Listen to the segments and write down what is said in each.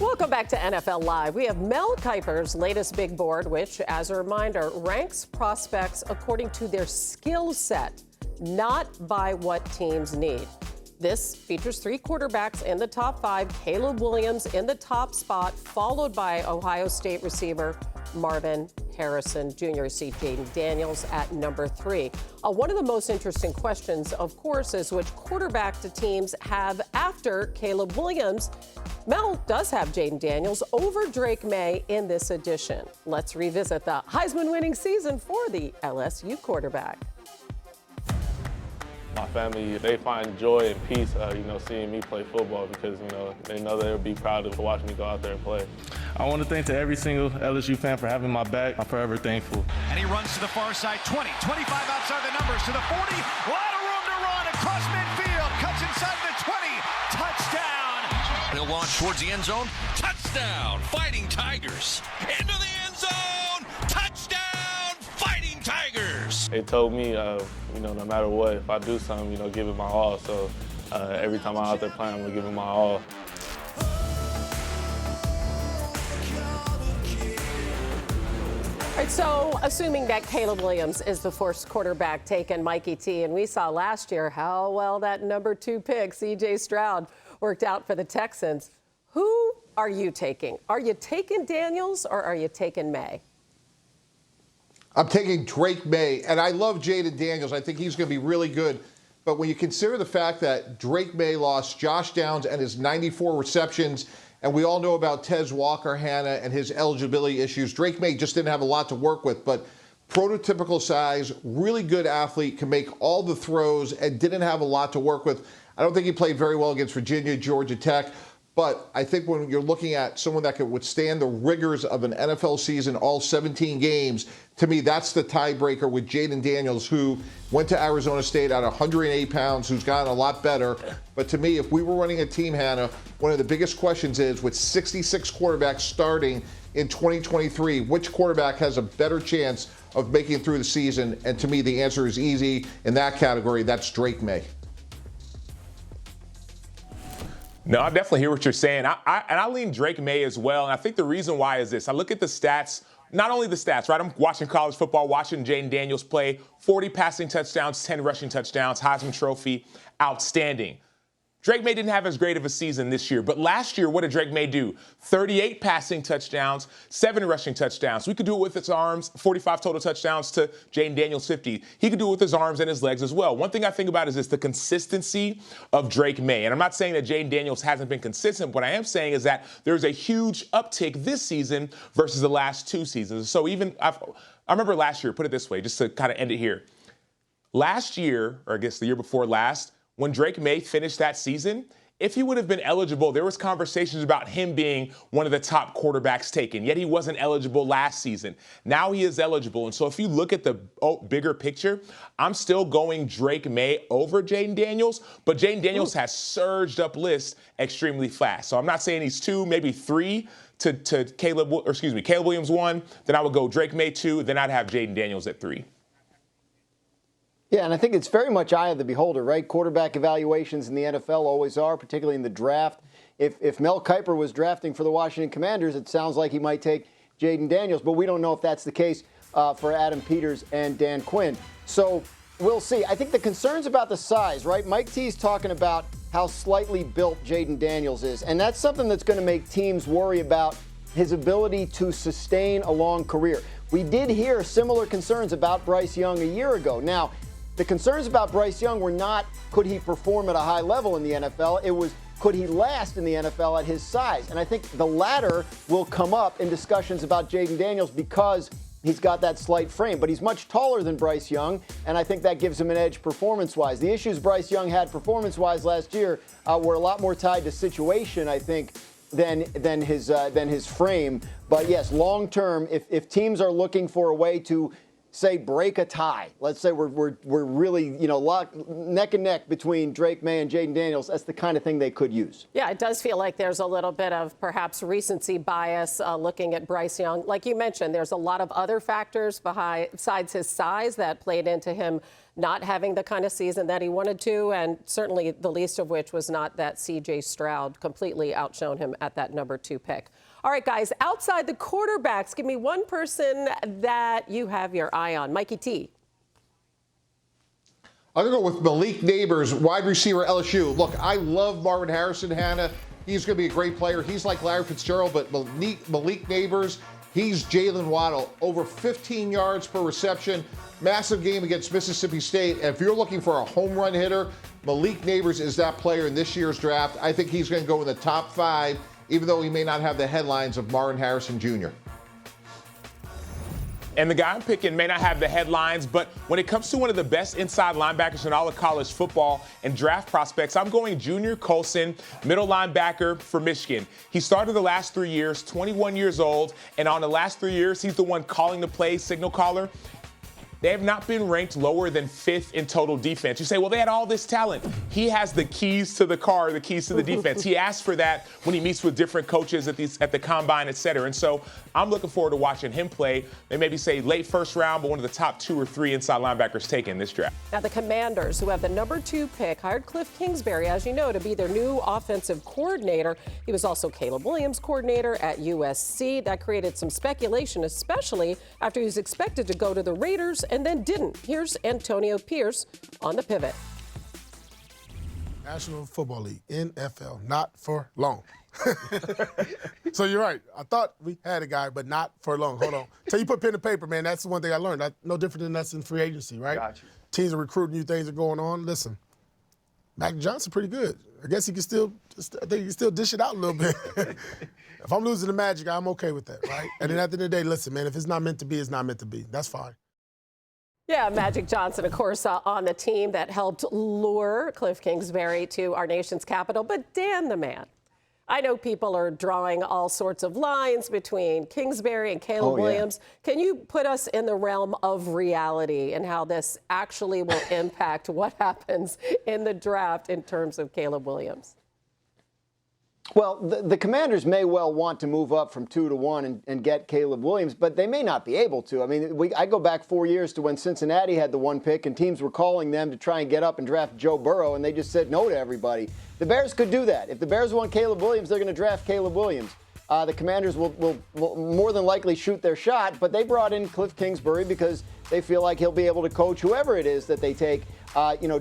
Welcome back to NFL Live. We have Mel Kiper's latest big board, which, as a reminder, ranks prospects according to their skill set, not by what teams need. This features 3 quarterbacks in the top 5, Caleb Williams in the top spot, followed by Ohio State receiver Marvin Harrison Jr. See Jayden Daniels at number 3. One of the most interesting questions, of course, is which quarterback do teams have after Caleb Williams? Mel does have Jayden Daniels over Drake Maye in this edition. Let's revisit the Heisman-winning season for the LSU quarterback. My family, they find joy and peace, seeing me play football because, they know they'll be proud of watching me go out there and play. I want to thank to every single LSU fan for having my back. I'm forever thankful. And he runs to the far side, 20, 25 outside the numbers, to the 40, a lot of room to run across midfield, cuts inside the 20, touchdown. He'll launch towards the end zone, touchdown, Fighting Tigers, into the end zone, touchdown, Fighting Tigers. They told me, no matter what, if I do something, give it my all. So every time I'm out there playing, I'm going to give it my all. All right, so assuming that Caleb Williams is the first quarterback taken, Mikey T, and we saw last year how well that number 2 pick, C.J. Stroud, worked out for the Texans. Who are you taking? Are you taking Daniels or are you taking Maye? I'm taking Drake Maye, and I love Jayden Daniels. I think he's going to be really good. But when you consider the fact that Drake Maye lost Josh Downs and his 94 receptions, and we all know about Tez Walker-Hanna and his eligibility issues, Drake Maye just didn't have a lot to work with. But prototypical size, really good athlete, can make all the throws, and didn't have a lot to work with. I don't think he played very well against Virginia, Georgia Tech. But I think when you're looking at someone that can withstand the rigors of an NFL season, all 17 games, to me, that's the tiebreaker with Jayden Daniels, who went to Arizona State at 108 pounds, who's gotten a lot better. But to me, if we were running a team, Hannah, one of the biggest questions is, with 66 quarterbacks starting in 2023, which quarterback has a better chance of making it through the season? And to me, the answer is easy in that category. That's Drake Maye. No, I definitely hear what you're saying. I lean Drake Maye as well. And I think the reason why is this. I look at the stats, not only the stats, right? I'm watching college football, watching Jayden Daniels play. 40 passing touchdowns, 10 rushing touchdowns, Heisman Trophy, outstanding. Drake Maye didn't have as great of a season this year, but last year, what did Drake Maye do? 38 passing touchdowns, 7 rushing touchdowns. We could do it with his arms, 45 total touchdowns to Jayden Daniels' 50. He could do it with his arms and his legs as well. One thing I think about is this, the consistency of Drake Maye. And I'm not saying that Jayden Daniels hasn't been consistent. What I am saying is that there's a huge uptick this season versus the last 2 seasons. So I remember last year, put it this way, just to kind of end it here. Last year, or I guess the year before last, when Drake Maye finished that season, if he would have been eligible, there was conversations about him being one of the top quarterbacks taken, yet he wasn't eligible last season. Now he is eligible. And so if you look at the bigger picture, I'm still going Drake Maye over Jayden Daniels, but Jayden Daniels has surged up lists extremely fast. So I'm not saying he's 2, maybe 3 to Caleb Williams 1, then I would go Drake Maye 2, then I'd have Jayden Daniels at 3. Yeah, and I think it's very much eye of the beholder, right? Quarterback evaluations in the NFL always are, particularly in the draft. If Mel Kiper was drafting for the Washington Commanders, it sounds like he might take Jayden Daniels, but we don't know if that's the case for Adam Peters and Dan Quinn. So we'll see. I think the concerns about the size, right? Mike T's talking about how slightly built Jayden Daniels is, and that's something that's going to make teams worry about his ability to sustain a long career. We did hear similar concerns about Bryce Young a year ago. Now, the concerns about Bryce Young were not, could he perform at a high level in the NFL? It was, could he last in the NFL at his size? And I think the latter will come up in discussions about Jayden Daniels because he's got that slight frame. But he's much taller than Bryce Young, and I think that gives him an edge performance-wise. The issues Bryce Young had performance-wise last year were a lot more tied to situation, I think, than his frame. But yes, long-term, if teams are looking for a way to say break a tie. Let's say we're really locked neck and neck between Drake Maye and Jayden Daniels. That's the kind of thing they could use. Yeah, it does feel like there's a little bit of perhaps recency bias looking at Bryce Young. Like you mentioned, there's a lot of other factors besides his size that played into him not having the kind of season that he wanted to, and certainly the least of which was not that C.J. Stroud completely outshone him at that number 2 pick. All right, guys, outside the quarterbacks, give me one person that you have your eye on. Mikey T. I'm going to go with Malik Neighbors, wide receiver, LSU. Look, I love Marvin Harrison, Hannah. He's going to be a great player. He's like Larry Fitzgerald, but Malik Neighbors, he's Jalen Waddle. Over 15 yards per reception. Massive game against Mississippi State. And if you're looking for a home run hitter, Malik Neighbors is that player in this year's draft. I think he's going to go in the top 5, even though he may not have the headlines of Marvin Harrison Jr. And the guy I'm picking may not have the headlines, but when it comes to one of the best inside linebackers in all of college football and draft prospects, I'm going Junior Colson, middle linebacker for Michigan. He started the last 3 years, 21 years old, and on the last 3 years, he's the one calling the play, signal caller. They have not been ranked lower than 5th in total defense. You say, well, they had all this talent. He has the keys to the car, the keys to the defense. He asks for that when he meets with different coaches at the combine, et cetera. And so I'm looking forward to watching him play. They maybe say late first round, but one of the top 2 or 3 inside linebackers taken this draft. Now, the Commanders, who have the number 2 pick, hired Cliff Kingsbury, as you know, to be their new offensive coordinator. He was also Caleb Williams' coordinator at USC. That created some speculation, especially after he was expected to go to the Raiders and then didn't. Here's Antonio Pierce on the pivot. National Football League, NFL, not for long. So you're right. I thought we had a guy, but not for long. Hold on. Till you put pen to paper, man, that's the one thing I learned. No different than us in free agency, right? Gotcha. Teams are recruiting you, things are going on. Listen, Mac Johnson pretty good. I guess he can still, I think he can still dish it out a little bit. If I'm losing the Magic, I'm okay with that, right? And then at the end of the day, listen, man, if it's not meant to be, it's not meant to be. That's fine. Yeah, Magic Johnson, of course, on the team that helped lure Cliff Kingsbury to our nation's capital. But Dan the man, I know people are drawing all sorts of lines between Kingsbury and Caleb Williams. Can you put us in the realm of reality and how this actually will impact what happens in the draft in terms of Caleb Williams? Well, the Commanders may well want to move up from 2 to 1 and get Caleb Williams, but they may not be able to. I mean, I go back 4 years to when Cincinnati had the 1 pick and teams were calling them to try and get up and draft Joe Burrow, and they just said no to everybody. The Bears could do that. If the Bears want Caleb Williams, they're going to draft Caleb Williams. The Commanders will more than likely shoot their shot, but they brought in Cliff Kingsbury because they feel like he'll be able to coach whoever it is that they take.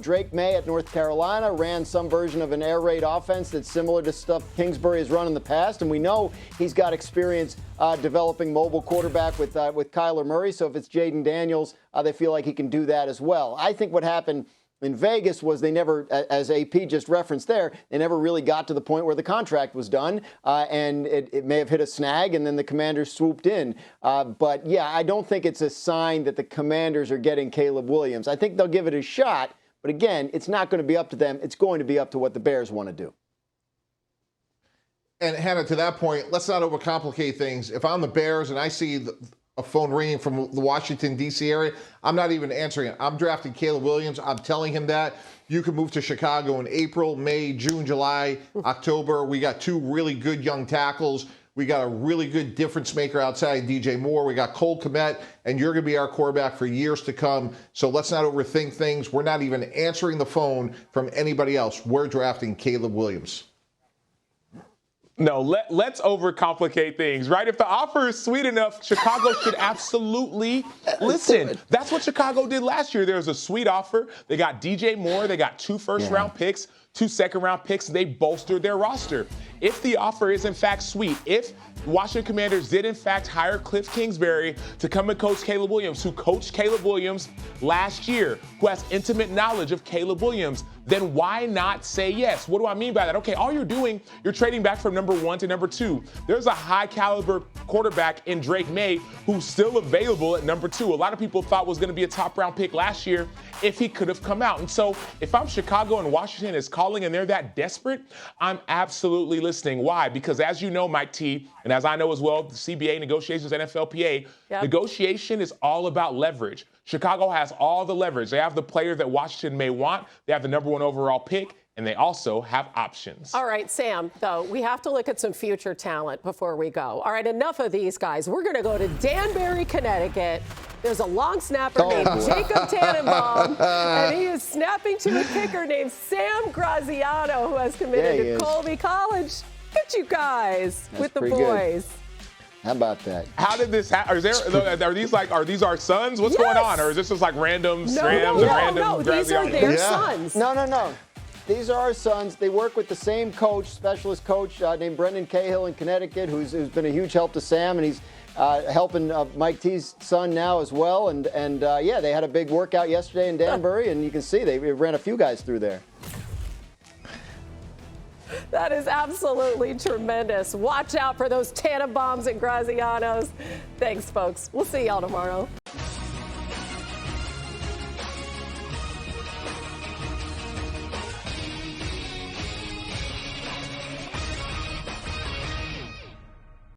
Drake Maye at North Carolina ran some version of an air raid offense that's similar to stuff Kingsbury has run in the past, and we know he's got experience developing mobile quarterback with Kyler Murray. So if it's Jayden Daniels, they feel like he can do that as well. I think what happened in Vegas was they never, as AP just referenced there, they never really got to the point where the contract was done, and it may have hit a snag, and then the Commanders swooped in. But, yeah, I don't think it's a sign that the Commanders are getting Caleb Williams. I think they'll give it a shot, but, again, it's not going to be up to them. It's going to be up to what the Bears want to do. And, Hannah, to that point, let's not overcomplicate things. If I'm the Bears and I see a phone ringing from the Washington, D.C. area, I'm not even answering it. I'm drafting Caleb Williams. I'm telling him that. You can move to Chicago in April, May, June, July, October. We got 2 really good young tackles. We got a really good difference maker outside DJ Moore. We got Cole Kmet, and you're going to be our quarterback for years to come. So let's not overthink things. We're not even answering the phone from anybody else. We're drafting Caleb Williams. No, let's overcomplicate things, right? If the offer is sweet enough, Chicago should absolutely listen. That's what Chicago did last year. There was a sweet offer. They got DJ Moore. They got 2 first-round picks, 2 second-round picks. They bolstered their roster. If the offer is, in fact, sweet, if Washington Commanders did, in fact, hire Cliff Kingsbury to come and coach Caleb Williams, who coached Caleb Williams last year, who has intimate knowledge of Caleb Williams, then why not say yes? What do I mean by that? Okay, all you're doing, you're trading back from number 1 to number 2. There's a high-caliber quarterback in Drake Maye who's still available at number 2. A lot of people thought was going to be a top-round pick last year if he could have come out. And so if I'm Chicago and Washington is calling and they're that desperate, I'm absolutely listening. Why? Because as you know, Mike T., and as I know as well, the CBA negotiations, NFLPA, negotiation is all about leverage. Chicago has all the leverage. They have the player that Washington may want. They have the number 1 overall pick, and they also have options. All right, Sam, though, we have to look at some future talent before we go. All right, enough of these guys. We're going to go to Danbury, Connecticut. There's a long snapper named Jacob Tannenbaum, and he is snapping to a kicker named Sam Graziano, who has committed to Colby College. Look at you guys with the boys. Good. How about that? How did this happen? Are these our sons? What's going on? Or is this just like random Rams and random these are their sons. No. These are our sons. They work with the same coach, specialist coach named Brendan Cahill in Connecticut, who's been a huge help to Sam, and he's helping Mike T's son now as well. And they had a big workout yesterday in Danbury, and you can see they ran a few guys through there. That is absolutely tremendous. Watch out for those Tannenbaums and Grazianos. Thanks, folks. We'll see y'all tomorrow.